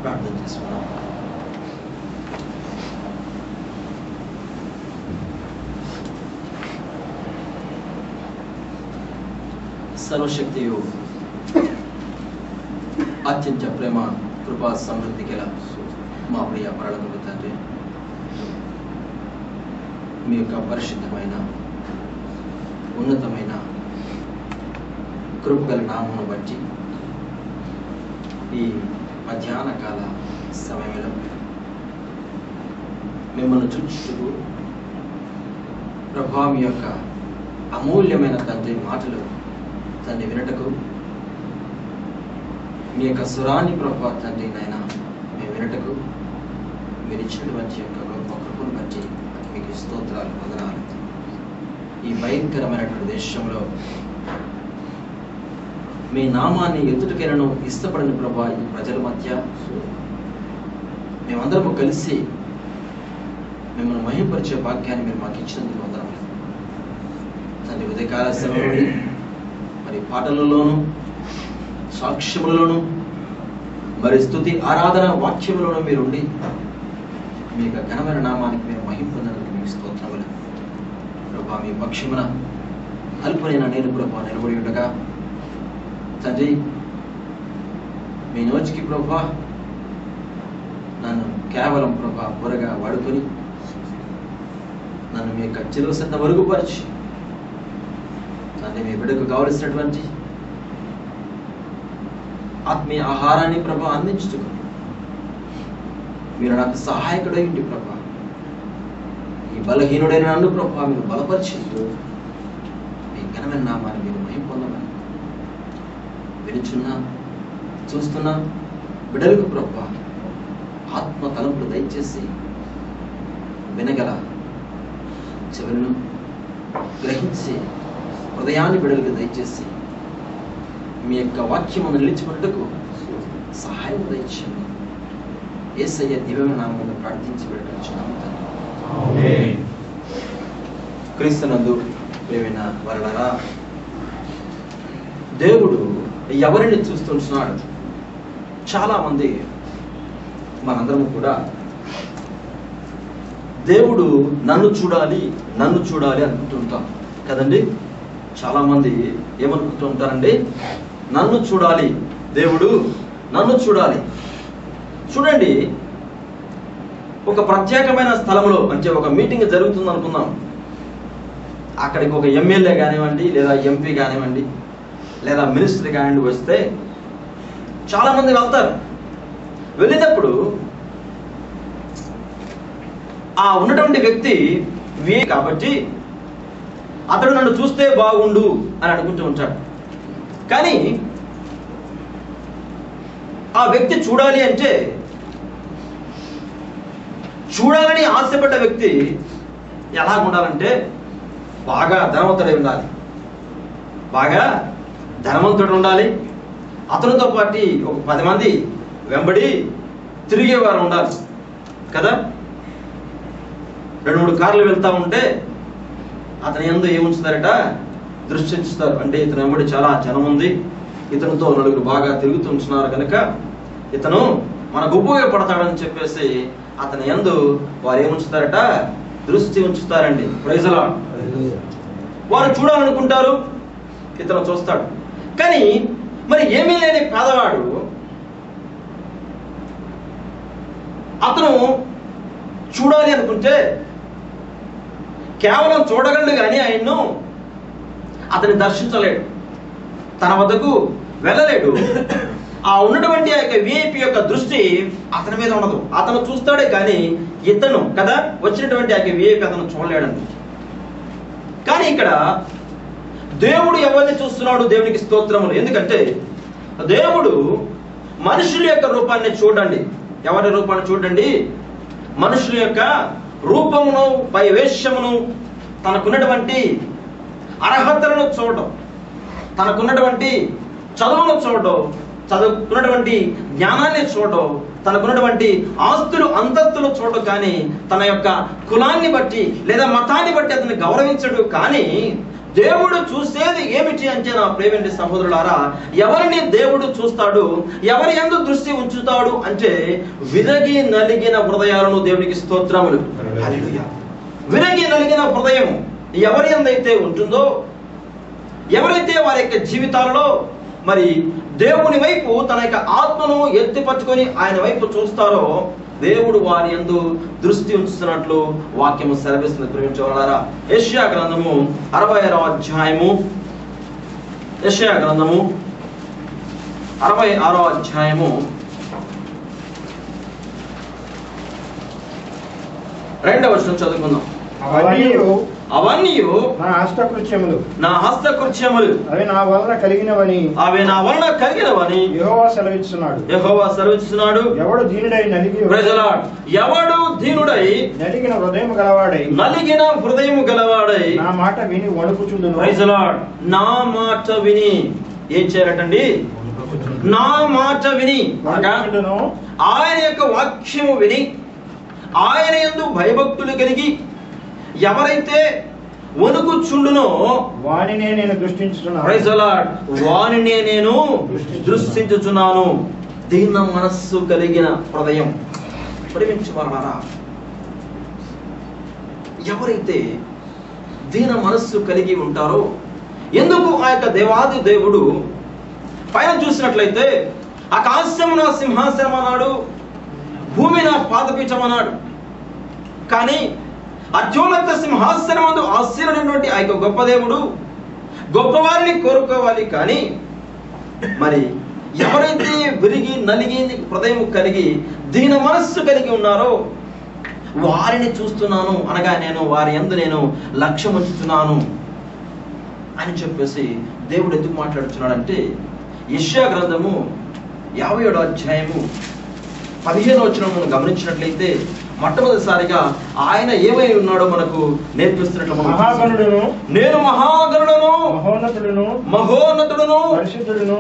ప్రార్థన చేసుకున్నాం. సర్వశక్తియు అత్యంత ప్రేమ కృపా సమృద్ధి గల మా ప్రియ పరలోకపు తండ్రి, మీ యొక్క పరిశుద్ధమైన ఉన్నతమైన కృపగల నామమును బట్టి ఈ మధ్యాహ్న కాల సమయంలో మిమ్మల్ని చూచుటకు ప్రభా మీ యొక్క అమూల్యమైన తండ్రి మాటలు తండ్రి వినటకు, మీ యొక్క స్వరాన్ని ప్రభా తండ్రి నాయన మేము వినటకు మీరు ఇచ్చినటువంటి యొక్క గొప్ప కృపను బట్టి మీకు స్తోత్రాలు, వందనాలు. ఈ భయంకరమైనటువంటి దేశంలో మీ నామాన్ని ఎత్తుటకైనను ఇష్టపడిన ప్రభా ఈ ప్రజల మధ్య మేమందరము కలిసి మిమ్మల్ని మహింపరిచే భాగ్యాన్ని మీరు మాకు ఇచ్చినందుకు వందనాలు తండ్రి. ఉదయకాల సమయంలో మరి పాటలలోను, సాక్ష్యములలోను, మరి స్తుతి ఆరాధన వాక్యములను మీరుండి మీ యొక్క ఘనమైన నామానికి మీరు మహిమ పొందడానికి మీకు స్తోత్రములు ప్రభా. మీ పక్షమున అల్పనైన నేను ప్రభా నిలబడి ఉండగా తండ్రి, మీ నోటికి ప్రభా నన్ను కేవలం ప్రభా బురగా వాడుకొని నన్ను మీ యొక్క చిరుసంత మరుగుపరిచి తండ్రి మీ బిడ్డకు కావలసినటువంటి ఆత్మీయ ఆహారాన్ని ప్రభా అందించుటకు మీరు నాకు సహాయకుడై ఉండి ప్రభా ఈ బలహీనుడైన నన్ను ప్రభా మీరు బలపరిచి మీ ఘనమైన నామాన్ని మీరు మహిమ పొందమని వినుచున్నా చూస్తున్నా బిడ్డలకు ప్రభా ఆత్మ తలంపులు దయచేసి వినగల చెవులను గ్రహించి హృదయాన్ని బిడ్డలకు దయచేసి మీ యొక్క వాక్యమును నిలిచిపట్టుకు సహాయం దయచేయండి. యేసయ్య దివ్యమైన నామములో ప్రార్థించి పెట్టుచున్నాము తండ్రి. క్రీస్తునందు ప్రియమైన వారలారా, దేవుడు ఎవరిని చూస్తున్నాడు? చాలా మంది మనందరము కూడా దేవుడు నన్ను చూడాలి నన్ను చూడాలి అనుకుంటుంటాం కదండి. చాలా మంది ఏమనుకుంటూ ఉంటారండి? నన్ను చూడాలి, దేవుడు నన్ను చూడాలి. చూడండి, ఒక ప్రత్యేకమైన స్థలంలో అంటే ఒక మీటింగ్ జరుగుతుంది అనుకుందాం. అక్కడికి ఒక ఎమ్మెల్యే కానివ్వండి, లేదా ఎంపీ కానివ్వండి, లేదా మినిస్టర్ కానివ్వండి వస్తే చాలా మంది వెళ్తారు. వెళ్ళినప్పుడు ఆ ఉన్నటువంటి వ్యక్తి కాబట్టి అతడు నన్ను చూస్తే బాగుండు అని అనుకుంటూ ఉంటాడు. కానీ ఆ వ్యక్తి చూడాలి అంటే, చూడాలని ఆశపడ్డ వ్యక్తి ఎలా ఉండాలంటే బాగా ధనవంతుడై ఉండాలి, బాగా ధనవంతుడు ఉండాలి. అతనితో పాటు ఒక 10 మంది వెంబడి తిరిగేవారు ఉండాలి కదా. 2-3 కార్లు వెళ్తా ఉంటే అతని యందు ఏముంచుతారట? దృష్టి ఉంచుతారు. అంటే ఇతను వెంబడి చాలా జనం ఉంది, ఇతనితో నలుగురు బాగా తిరుగుతూ ఉంటున్నారు కనుక ఇతను మనకు ఉపయోగపడతాడని చెప్పేసి అతని యందు వారు ఏముంచుతారట? దృష్టి ఉంచుతారండి. Praise the lord. వారు చూడాలనుకుంటారు, ఇతను చూస్తాడు. కానీ మరి ఏమీ లేని పేదవాడు అతను చూడాలి అనుకుంటే కేవలం చూడగలడు కానీ ఆయన్ను అతన్ని దర్శించలేడు, తన వద్దకు వెళ్ళలేడు. ఆ ఉన్నటువంటి ఆ యొక్క విఐపి యొక్క దృష్టి అతని మీద ఉండదు. అతను చూస్తాడే కానీ ఇతను కదా వచ్చినటువంటి ఆ యొక్క విఐపి అతను చూడలేడండి. కానీ ఇక్కడ దేవుడు ఎవరిని చూస్తున్నాడు? దేవునికి స్తోత్రములు. ఎందుకంటే దేవుడు మనుషుల యొక్క రూపాన్ని చూడండి. ఎవరి రూపాన్ని చూడండి? మనుషుల యొక్క రూపమును, పై వేషమును, తనకున్నటువంటి అర్హతలను చూడటం, తనకున్నటువంటి చదువును చూడటం, చదువుకున్నటువంటి జ్ఞానాన్ని చూడటం, తనకున్నటువంటి ఆస్తులు అంతస్తులు చూడటం, కానీ తన యొక్క కులాన్ని బట్టి లేదా మతాన్ని బట్టి అతన్ని గౌరవించడు. కానీ దేవుడు చూసేది ఏమిటి అంటే నా ప్రేమింటి సహోదరులారా, ఎవరిని దేవుడు చూస్తాడు, ఎవరి యందు దృష్టి ఉంచుతాడు అంటే విరగి నలిగిన హృదయాలను. దేవునికి స్తోత్రములు. హల్లెలూయా. విరగి నలిగిన హృదయం ఎవరి యందైతే ఉంటుందో, ఎవరైతే వారి యొక్క జీవితాలలో మరి దేవుని వైపు తన యొక్క ఆత్మను ఎత్తి పట్టుకొని ఆయన వైపు చూస్తారో, దేవుడు వారి యందు దృష్టి ఉంచుతున్నట్లు వాక్యము సెలవిస్తుంది. ప్రేమించేవాళ్ళారా, యెషయా గ్రంథము 66వ అధ్యాయము, యెషయా గ్రంథము 66వ అధ్యాయము 2వ వచనం చదువుకుందాం. అవన్నీ నా హస్తకృత్యములు, నా హస్తకృత్యములు, అవి నా వలన కలిగినవని యెహోవా సెలవిస్తున్నాడు. ఎవడు దీనుడై నలిగి ఎవడు దీనుడై నలిగిన హృదయము గలవాడై నా మాట విని వణుకుచుండును. నా మాట విని ఏం చేయాలటండి? నా మాట విని ఆయన యొక్క వాక్యము విని ఆయన యందు భయభక్తులు కలిగి ఎవరైతే వణుకుచుండునో వానినే నేను దృష్టించుచున్నాను. Praise the Lord. వానినే నేను దృష్టించుచున్నాను. దీన మనస్సు కలిగిన హృదయం. ప్రేమించువారా, ఎవరైతే దీన మనస్సు కలిగి ఉంటారో, ఎందుకు ఆ యొక్క దేవాది దేవుడు పైన చూసినట్లయితే ఆకాశము నా సింహాసనం అన్నాడు, భూమి నా పాదపీఠం అన్నాడు. కానీ అత్యున్నత సింహాసనమందు ఆసీనుడైనటువంటి ఆ యొక్క గొప్ప దేవుడు గొప్పవారిని కోరుకోవాలి. కానీ మరి ఎవరైతే విరిగి నలిగి హృదయం కలిగి దీన మనస్సు కలిగి ఉన్నారో వారిని చూస్తున్నాను అనగా నేను వారి యందు నేను లక్ష్యం ఉంచుతున్నాను అని చెప్పేసి దేవుడు ఎందుకు మాట్లాడుతున్నాడంటే, యెషయా గ్రంథము 57వ అధ్యాయము 15వ వచనం గమనించినట్లయితే మొట్టమొదటిసారిగా ఆయన ఏమై ఉన్నాడో మనకు నేర్పిస్తున్నట్లు నేను మహాగణుడను, మహోన్నతుడును, పరిశుద్ధుడును,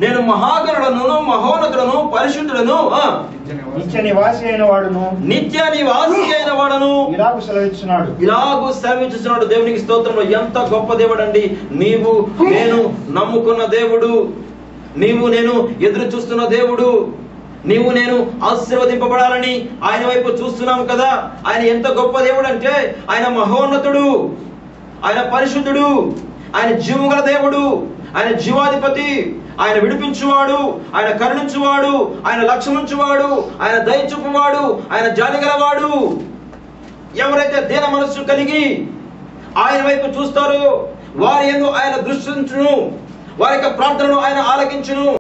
నేను మహాగణుడను, మహోన్నతుడును, పరిశుద్ధుడును, నిత్య నివాసి అయిన వాడును ఇలాగూ సెలవిస్తున్నాడు. దేవునికి స్తోత్రము. ఎంత గొప్ప దేవుడు అండి. నీవు నేను నమ్ముకున్న దేవుడు, నీవు నేను ఎదురు చూస్తున్న దేవుడు, నీవు నేను ఆశీర్వదింపబడాలని ఆయన వైపు చూస్తున్నాము కదా. ఆయన ఎంత గొప్ప దేవుడు అంటే ఆయన మహోన్నతుడు, ఆయన పరిశుద్ధుడు, ఆయన జీవగల దేవుడు, ఆయన జీవాధిపతి, ఆయన విడిపించువాడు, ఆయన కరుణించువాడు, ఆయన లక్ష్యముంచువాడు, ఆయన దయ చూపువాడు, ఆయన జాలిగలవాడు. ఎవరైతే దీన మనస్సు కలిగి ఆయన వైపు చూస్తారో వారి యందు ఆయన దృష్టించును, వారి యొక్క ప్రార్థనను ఆయన ఆలకించును.